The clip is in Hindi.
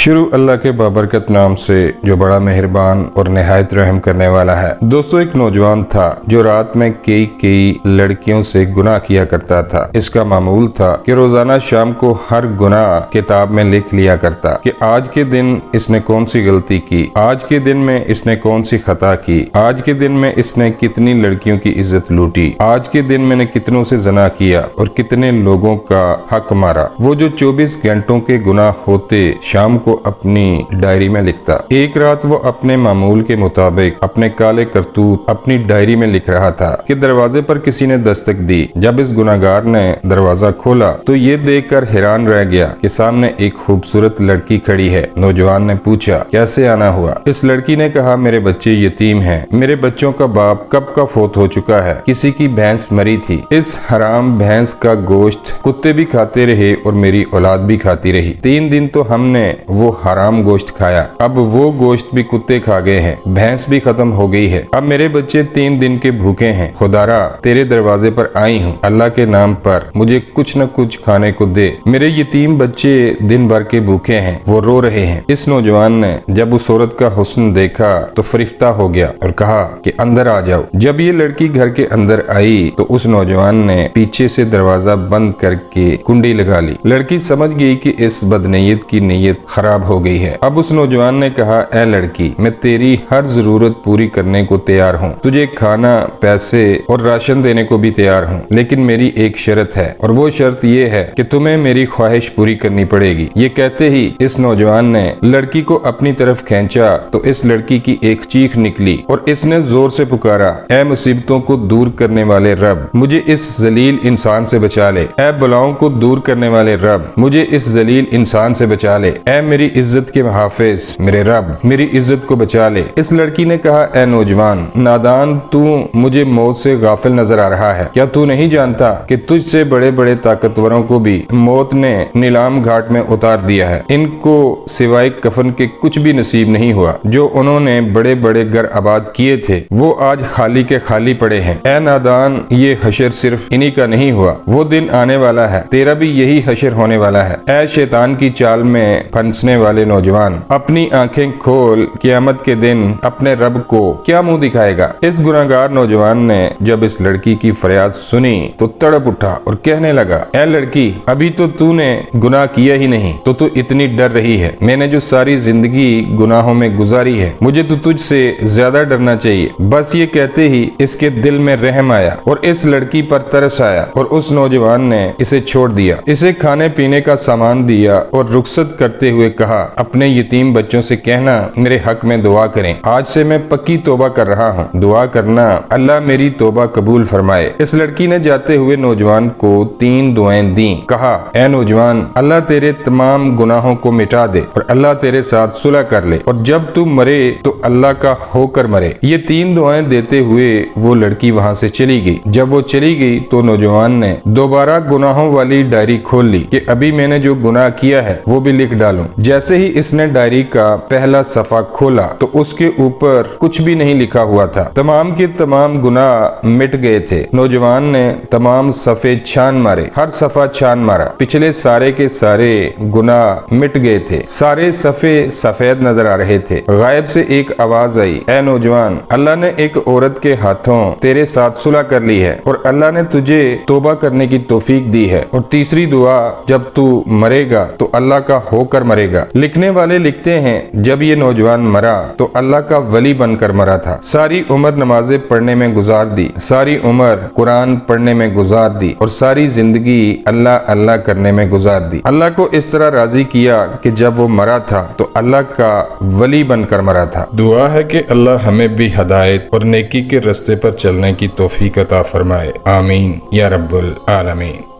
शुरू अल्लाह के बाबरकत नाम से जो बड़ा मेहरबान और निहायत रहम करने वाला है। दोस्तों, एक नौजवान था जो रात में कई लड़कियों से गुनाह किया करता था। इसका मामूल था कि रोजाना शाम को हर गुनाह किताब में लिख लिया करता कि आज के दिन इसने कौन सी गलती की, आज के दिन में इसने कौन सी खता की, आज के दिन में इसने कितनी लड़कियों की इज्जत लूटी, आज के दिन मैंने कितनों से जना किया और कितने लोगों का हक मारा। वो जो 24 घंटों के गुनाह होते शाम को अपनी डायरी में लिखता। एक रात वो अपने मामूल के मुताबिक अपने काले करतूत अपनी डायरी में लिख रहा था कि दरवाजे पर किसी ने दस्तक दी। जब इस गुनाहगार ने दरवाजा खोला तो ये देखकर हैरान रह गया कि सामने एक खूबसूरत लड़की खड़ी है। नौजवान ने पूछा, कैसे आना हुआ? इस लड़की ने कहा, मेरे बच्चे यतीम हैं, मेरे बच्चों का बाप कब का फौत हो चुका है, किसी की भैंस मरी थी, इस हराम भैंस का गोश्त कुत्ते भी खाते रहे और मेरी औलाद भी खाती रही। 3 दिन तो हमने वो हराम गोश्त खाया, अब वो गोश्त भी कुत्ते खा गए हैं, भैंस भी खत्म हो गई है, अब मेरे बच्चे 3 दिन के भूखे हैं। खुदारा, तेरे दरवाजे पर आई हूँ, अल्लाह के नाम पर मुझे कुछ न कुछ खाने को दे, मेरे यतीम बच्चे दिन भर के भूखे हैं, वो रो रहे हैं। इस नौजवान ने जब उस औरत का हुस्न देखा तो फरिश्ता हो गया और कहा कि अंदर आ जाओ। जब ये लड़की घर के अंदर आई तो उस नौजवान ने पीछे से दरवाजा बंद करके कुंडी लगा ली। लड़की समझ गई कि इस बदनीयत की नीयत खराब हो गई है। अब उस नौजवान ने कहा, ए लड़की, मैं तेरी हर जरूरत पूरी करने को तैयार हूँ, तुझे खाना, पैसे और राशन देने को भी तैयार हूँ, लेकिन मेरी एक शर्त है और वो शर्त ये है कि तुम्हें मेरी ख्वाहिश पूरी करनी पड़ेगी। ये कहते ही इस नौजवान ने लड़की को अपनी तरफ खींचा तो इस लड़की की एक चीख निकली और इसने जोर से पुकारा, ए मुसीबतों को दूर करने वाले रब, मुझे इस जलील इंसान से बचा ले। ए बलाओं को दूर करने वाले रब, मुझे इस जलील इंसान से बचा ले। ए मेरी इज्जत के हाफिज, मेरे रब, मेरी इज्जत को बचा ले। इस लड़की ने कहा, ए नौजवान नादान, तू मुझे मौत से गाफिल नजर आ रहा है। क्या तू नहीं जानता कि तुझसे बड़े बड़े ताकतवरों को भी मौत ने नीलाम घाट में उतार दिया है। इनको सिवाय कफन के कुछ भी नसीब नहीं हुआ। जो उन्होंने बड़े बड़े घर आबाद किए थे वो आज खाली के खाली पड़े हैं। ए नादान, ये हशर सिर्फ इन्हीं का नहीं हुआ, वो दिन आने वाला है, तेरा भी यही हशर होने वाला है। ए शैतान की चाल में फंसने वाले नौजवान, अपनी आंखें खोल, क़यामत के दिन अपने रब को क्या मुंह दिखाएगा? इस गुनाहगार नौजवान ने जब इस लड़की की फरियाद सुनी तो तड़प उठा और कहने लगा, ए लड़की, अभी तो तूने गुनाह किया ही नहीं तो तू इतनी डर रही है। मैंने जो सारी जिंदगी गुनाहों में गुजारी है, मुझे तो तुझसे ज्यादा डरना चाहिए। बस ये कहते ही इसके दिल में रहम आया और इस लड़की पर तरस आया और उस नौजवान ने इसे छोड़ दिया, इसे खाने पीने का सामान दिया और रुखसत करते हुए कहा, अपने यतीम बच्चों से कहना मेरे हक में दुआ करें। आज से मैं पक्की तौबा कर रहा हूँ, दुआ करना अल्लाह मेरी तौबा कबूल फरमाए। इस लड़की ने जाते हुए नौजवान को 3 दुआएं दी। कहा, ए नौजवान, अल्लाह तेरे तमाम गुनाहों को मिटा दे और अल्लाह तेरे साथ सुलह कर ले और जब तू मरे तो अल्लाह का होकर मरे। ये 3 दुआएं देते हुए वो लड़की वहाँ से चली गई। जब वो चली गई तो नौजवान ने दोबारा गुनाहों वाली डायरी खोल ली कि अभी मैंने जो गुनाह किया है वो भी लिख डालूं। जैसे ही इसने डायरी का पहला सफा खोला तो उसके ऊपर कुछ भी नहीं लिखा हुआ था। तमाम के तमाम गुनाह मिट गए थे। नौजवान ने तमाम सफे छान मारे, हर सफा छान मारा, पिछले सारे के सारे गुनाह मिट गए थे, सारे सफे सफेद नजर आ रहे थे। गायब से एक आवाज आई, ए नौजवान, अल्लाह ने एक औरत के हाथों तेरे साथ सुलह कर ली है और अल्लाह ने तुझे तौबा करने की तौफीक दी है और तीसरी दुआ, जब तू मरेगा तो अल्लाह का होकर मरेगा। लिखने वाले लिखते हैं, जब ये नौजवान मरा तो अल्लाह का वली बनकर मरा था। सारी उम्र नमाजें पढ़ने में गुजार दी, सारी उम्र कुरान पढ़ने में गुजार दी और सारी जिंदगी अल्लाह अल्लाह करने में गुजार दी। अल्लाह को इस तरह राजी किया कि जब वो मरा था तो अल्लाह का वली बनकर मरा था। दुआ है कि अल्लाह हमें भी हदायत और नेकी के रास्ते पर चलने की तौफीक अता फरमाए। आमीन या रब्बुल आलमीन।